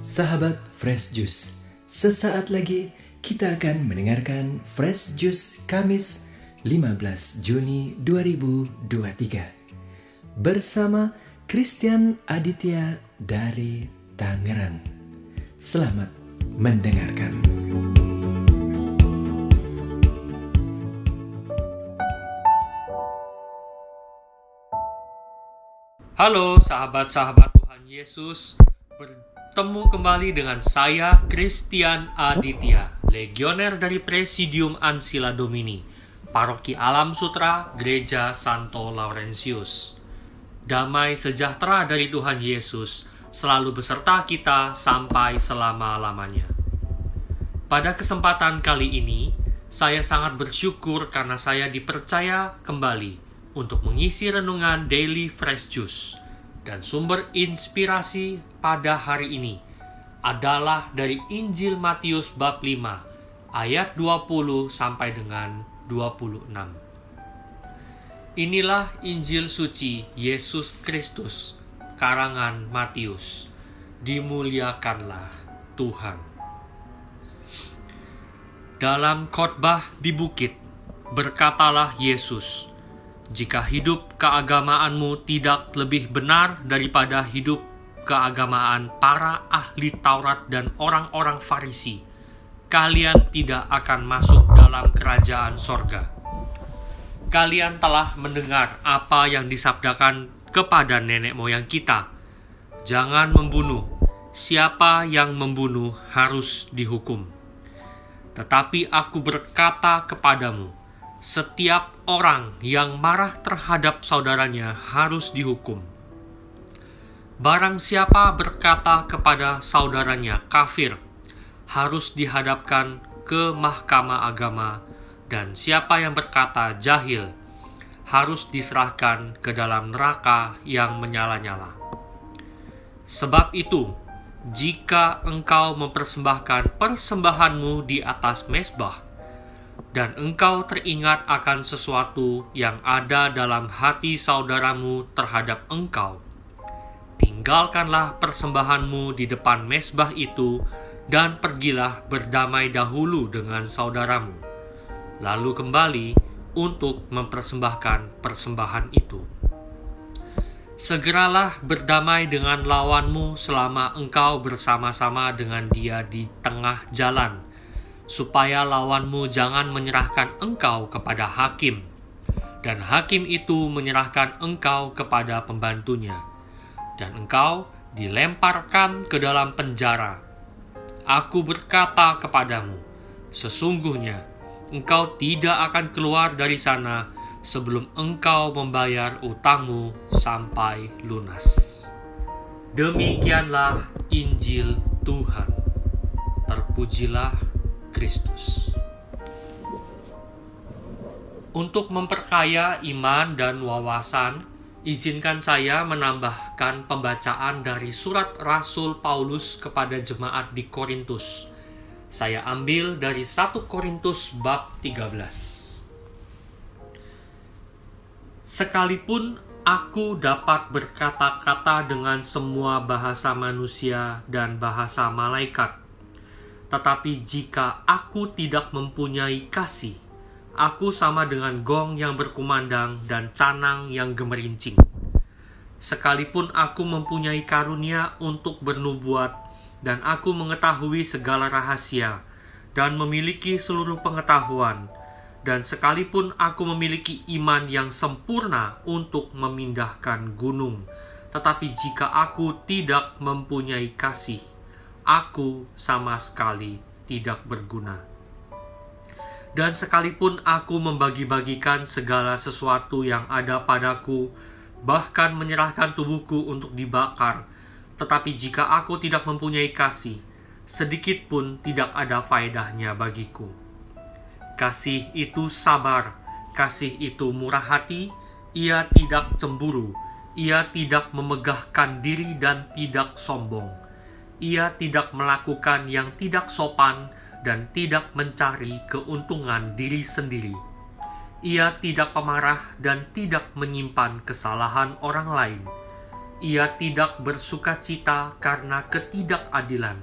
Sahabat Fresh Juice, sesaat lagi kita akan mendengarkan Fresh Juice Kamis 15 Juni 2023 bersama Christian Aditya dari Tangerang. Selamat mendengarkan. Halo sahabat-sahabat Tuhan Yesus, bertemu kembali dengan saya Christian Aditya, legioner dari Presidium Ancilla Domini, Paroki Alam Sutra, Gereja Santo Laurentius. Damai sejahtera dari Tuhan Yesus selalu beserta kita sampai selama-lamanya. Pada kesempatan kali ini, saya sangat bersyukur karena saya dipercaya kembali untuk mengisi renungan Daily Fresh Juice. Dan sumber inspirasi pada hari ini adalah dari Injil Matius bab 5 ayat 20 sampai dengan 26. Inilah Injil suci Yesus Kristus karangan Matius. Dimuliakanlah Tuhan. Dalam khotbah di bukit, berkatalah Yesus, "Jika hidup keagamaanmu tidak lebih benar daripada hidup keagamaan para ahli Taurat dan orang-orang Farisi, kalian tidak akan masuk dalam kerajaan sorga. Kalian telah mendengar apa yang disabdakan kepada nenek moyang kita. Jangan membunuh. Siapa yang membunuh harus dihukum. Tetapi aku berkata kepadamu, setiap orang yang marah terhadap saudaranya harus dihukum. Barang siapa berkata kepada saudaranya kafir, harus dihadapkan ke mahkamah agama, dan siapa yang berkata jahil, harus diserahkan ke dalam neraka yang menyala-nyala. Sebab itu, jika engkau mempersembahkan persembahanmu di atas mezbah, dan engkau teringat akan sesuatu yang ada dalam hati saudaramu terhadap engkau, tinggalkanlah persembahanmu di depan mezbah itu dan pergilah berdamai dahulu dengan saudaramu, lalu kembali untuk mempersembahkan persembahan itu. Segeralah berdamai dengan lawanmu selama engkau bersama-sama dengan dia di tengah jalan, supaya lawanmu jangan menyerahkan engkau kepada hakim, dan hakim itu menyerahkan engkau kepada pembantunya, dan engkau dilemparkan ke dalam penjara. Aku berkata kepadamu, sesungguhnya engkau tidak akan keluar dari sana sebelum engkau membayar utangmu sampai lunas." Demikianlah Injil Tuhan. Terpujilah Kristus. Untuk memperkaya iman dan wawasan, izinkan saya menambahkan pembacaan dari surat Rasul Paulus kepada jemaat di Korintus. Saya ambil dari 1 Korintus bab 13. Sekalipun aku dapat berkata-kata dengan semua bahasa manusia dan bahasa malaikat, tetapi jika aku tidak mempunyai kasih, aku sama dengan gong yang berkumandang dan canang yang gemerincing. Sekalipun aku mempunyai karunia untuk bernubuat, dan aku mengetahui segala rahasia, dan memiliki seluruh pengetahuan, dan sekalipun aku memiliki iman yang sempurna untuk memindahkan gunung, tetapi jika aku tidak mempunyai kasih, aku sama sekali tidak berguna. Dan sekalipun aku membagi-bagikan segala sesuatu yang ada padaku, bahkan menyerahkan tubuhku untuk dibakar, tetapi jika aku tidak mempunyai kasih, sedikit pun tidak ada faedahnya bagiku. Kasih itu sabar, kasih itu murah hati, ia tidak cemburu, ia tidak memegahkan diri dan tidak sombong. Ia tidak melakukan yang tidak sopan dan tidak mencari keuntungan diri sendiri. Ia tidak pemarah dan tidak menyimpan kesalahan orang lain. Ia tidak bersukacita karena ketidakadilan,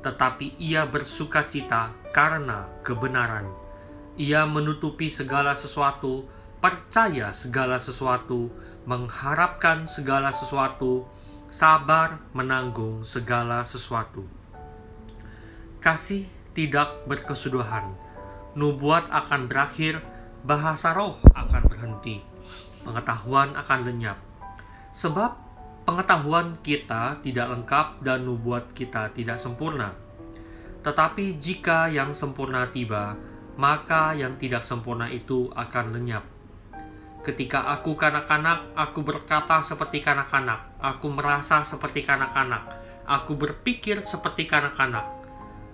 tetapi ia bersukacita karena kebenaran. Ia menutupi segala sesuatu, percaya segala sesuatu, mengharapkan segala sesuatu, sabar menanggung segala sesuatu. Kasih tidak berkesudahan. Nubuat akan berakhir, bahasa roh akan berhenti, pengetahuan akan lenyap. Sebab pengetahuan kita tidak lengkap dan nubuat kita tidak sempurna. Tetapi jika yang sempurna tiba, maka yang tidak sempurna itu akan lenyap. Ketika aku kanak-kanak, aku berkata seperti kanak-kanak, aku merasa seperti kanak-kanak, aku berpikir seperti kanak-kanak.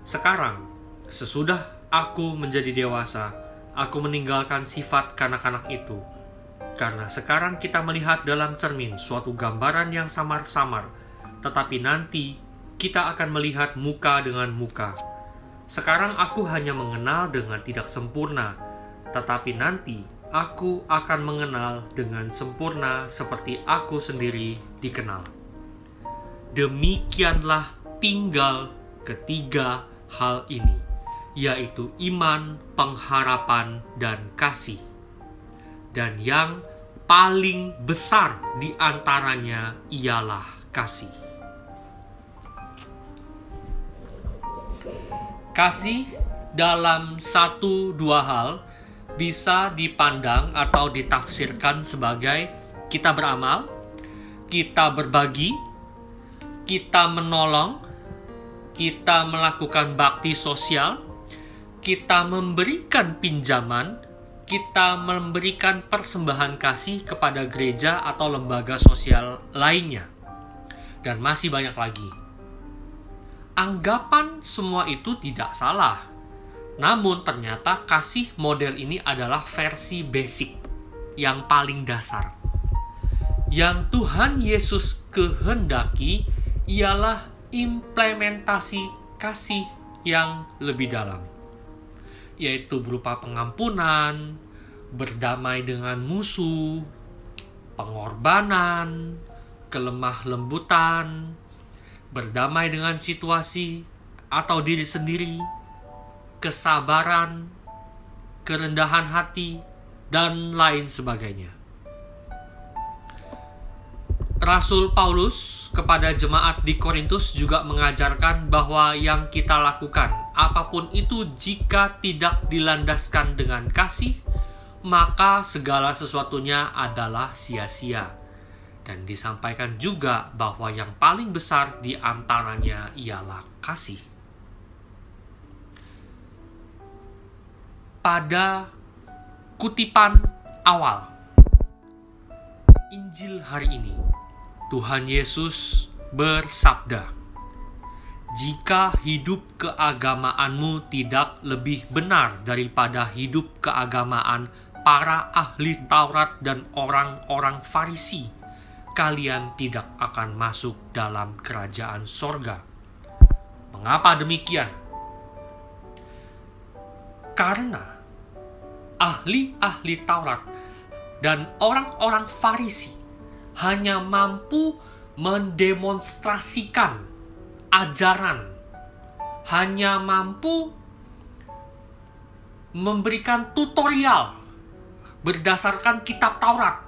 Sekarang, sesudah aku menjadi dewasa, aku meninggalkan sifat kanak-kanak itu. Karena sekarang kita melihat dalam cermin suatu gambaran yang samar-samar, tetapi nanti kita akan melihat muka dengan muka. Sekarang aku hanya mengenal dengan tidak sempurna, tetapi nanti aku akan mengenal dengan sempurna seperti aku sendiri dikenal. Demikianlah tinggal ketiga hal ini, yaitu iman, pengharapan, dan kasih. Dan yang paling besar di antaranya ialah kasih. Kasih dalam 1-2 hal bisa dipandang atau ditafsirkan sebagai kita beramal, kita berbagi, kita menolong, kita melakukan bakti sosial, kita memberikan pinjaman, kita memberikan persembahan kasih kepada gereja atau lembaga sosial lainnya. Dan masih banyak lagi. Anggapan semua itu tidak salah. Namun ternyata kasih model ini adalah versi basic, yang paling dasar. Yang Tuhan Yesus kehendaki ialah implementasi kasih yang lebih dalam, yaitu berupa pengampunan, berdamai dengan musuh, pengorbanan, kelemah lembutan, berdamai dengan situasi atau diri sendiri, kesabaran, kerendahan hati, dan lain sebagainya. Rasul Paulus kepada jemaat di Korintus juga mengajarkan bahwa yang kita lakukan, apapun itu, jika tidak dilandaskan dengan kasih, maka segala sesuatunya adalah sia-sia. Dan disampaikan juga bahwa yang paling besar di antaranya ialah kasih. Pada kutipan awal Injil hari ini, Tuhan Yesus bersabda, "Jika hidup keagamaanmu tidak lebih benar daripada hidup keagamaan para ahli Taurat dan orang-orang Farisi, kalian tidak akan masuk dalam kerajaan sorga." Mengapa demikian? Karena ahli-ahli Taurat dan orang-orang Farisi hanya mampu mendemonstrasikan ajaran, hanya mampu memberikan tutorial berdasarkan kitab Taurat.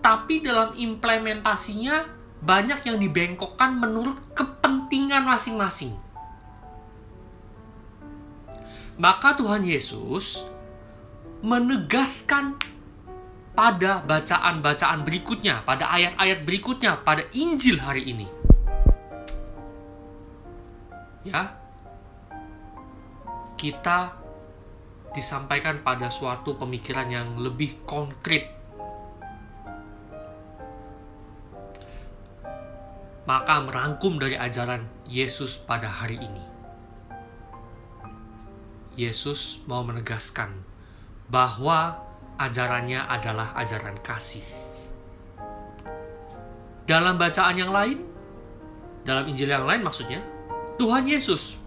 Tapi dalam implementasinya banyak yang dibengkokkan menurut kepentingan masing-masing. Maka Tuhan Yesus menegaskan pada bacaan-bacaan berikutnya, pada ayat-ayat berikutnya, pada Injil hari ini. Ya, kita disampaikan pada suatu pemikiran yang lebih konkret. Maka merangkum dari ajaran Yesus pada hari ini. Yesus mau menegaskan bahwa ajarannya adalah ajaran kasih. Dalam bacaan yang lain, dalam Injil yang lain maksudnya, Tuhan Yesus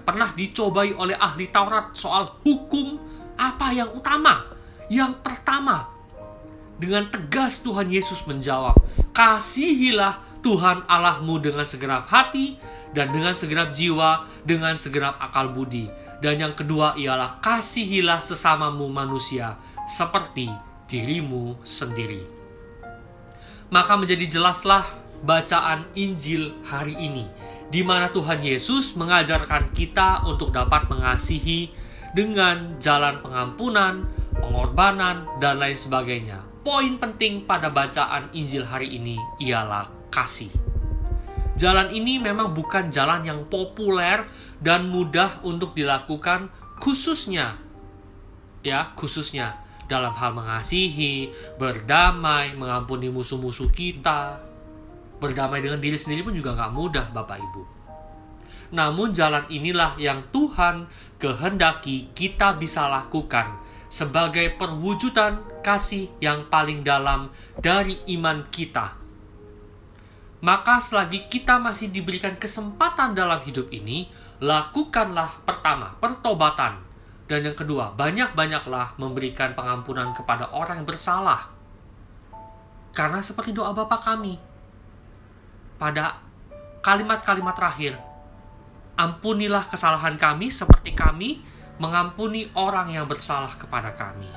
pernah dicobai oleh ahli Taurat soal hukum apa yang utama. Yang pertama, dengan tegas Tuhan Yesus menjawab, kasihilah Tuhan Allahmu dengan segenap hati dan dengan segenap jiwa, dengan segenap akal budi. Dan yang kedua ialah kasihilah sesamamu manusia seperti dirimu sendiri. Maka menjadi jelaslah bacaan Injil hari ini, di mana Tuhan Yesus mengajarkan kita untuk dapat mengasihi dengan jalan pengampunan, pengorbanan, dan lain sebagainya. Poin penting pada bacaan Injil hari ini ialah kasih. Jalan ini memang bukan jalan yang populer dan mudah untuk dilakukan, khususnya dalam hal mengasihi, berdamai, mengampuni musuh-musuh kita. Berdamai dengan diri sendiri pun juga gak mudah, Bapak Ibu. Namun jalan inilah yang Tuhan kehendaki kita bisa lakukan sebagai perwujudan kasih yang paling dalam dari iman kita. Maka selagi kita masih diberikan kesempatan dalam hidup ini, lakukanlah pertama, pertobatan. Dan yang kedua, banyak-banyaklah memberikan pengampunan kepada orang yang bersalah. Karena seperti doa Bapa kami, pada kalimat-kalimat terakhir, ampunilah kesalahan kami seperti kami mengampuni orang yang bersalah kepada kami.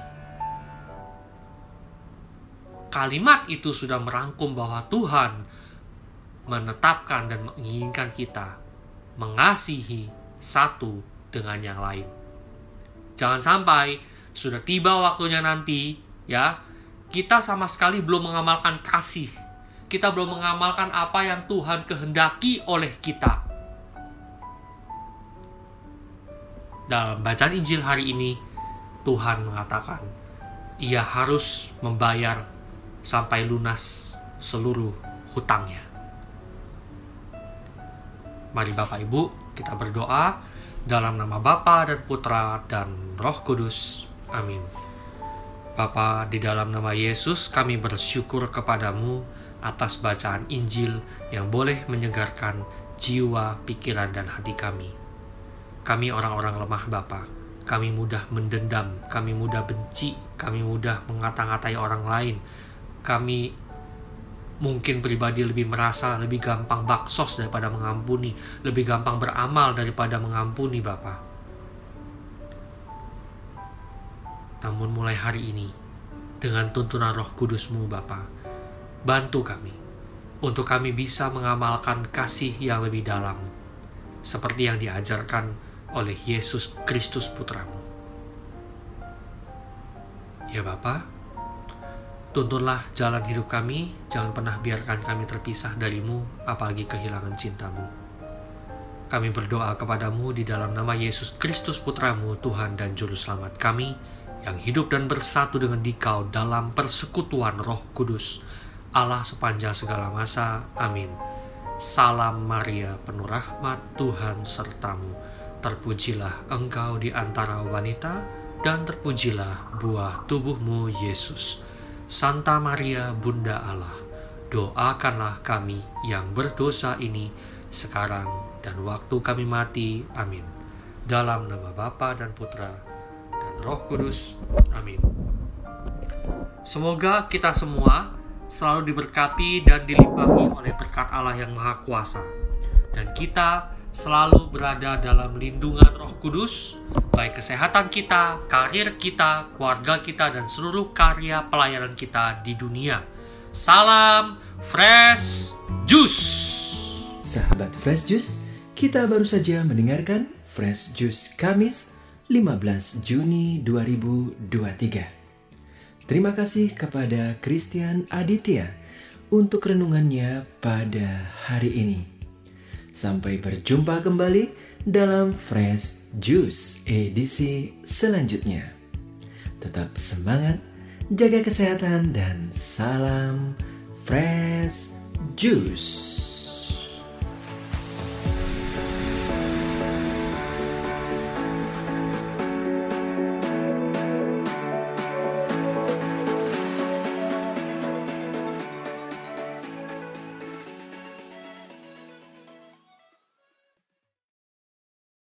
Kalimat itu sudah merangkum bahwa Tuhan menetapkan dan menginginkan kita mengasihi satu dengan yang lain. Jangan sampai sudah tiba waktunya nanti, kita sama sekali belum mengamalkan kasih. Kita belum mengamalkan apa yang Tuhan kehendaki oleh kita. Dalam bacaan Injil hari ini, Tuhan mengatakan, Ia harus membayar sampai lunas seluruh hutangnya. Mari Bapak Ibu, kita berdoa dalam nama Bapa dan Putra dan Roh Kudus. Amin. Bapa, di dalam nama Yesus kami bersyukur kepadamu atas bacaan Injil yang boleh menyegarkan jiwa, pikiran, dan hati kami. Kami orang-orang lemah Bapa, kami mudah mendendam, kami mudah benci, kami mudah mengata-ngatai orang lain. Kami mungkin pribadi lebih merasa lebih gampang baksos daripada mengampuni, lebih gampang beramal daripada mengampuni Bapa. Namun mulai hari ini, dengan tuntunan Roh Kudus-Mu Bapa, bantu kami untuk kami bisa mengamalkan kasih yang lebih dalam, seperti yang diajarkan oleh Yesus Kristus Putramu. Ya Bapa, tuntunlah jalan hidup kami, jangan pernah biarkan kami terpisah darimu, apalagi kehilangan cintamu. Kami berdoa kepadamu di dalam nama Yesus Kristus Putramu, Tuhan dan Juru Selamat kami, yang hidup dan bersatu dengan Dikau dalam persekutuan Roh Kudus, Allah sepanjang segala masa. Amin. Salam Maria, penuh rahmat, Tuhan sertamu. Terpujilah engkau di antara wanita, dan terpujilah buah tubuhmu, Yesus. Santa Maria, Bunda Allah, doakanlah kami yang berdosa ini, sekarang dan waktu kami mati. Amin. Dalam nama Bapa dan Putra dan Roh Kudus. Amin. Semoga kita semua selalu diberkati dan dilimpahi oleh berkat Allah yang Maha Kuasa. Dan kita selalu berada dalam lindungan Roh Kudus, baik kesehatan kita, karir kita, keluarga kita, dan seluruh karya pelayanan kita di dunia. Salam Fresh Juice. Sahabat Fresh Juice, kita baru saja mendengarkan Fresh Juice Kamis 15 Juni 2023. Terima kasih kepada Christian Aditya untuk renungannya pada hari ini. Sampai berjumpa kembali dalam Fresh Juice edisi selanjutnya. Tetap semangat, jaga kesehatan, dan salam Fresh Juice.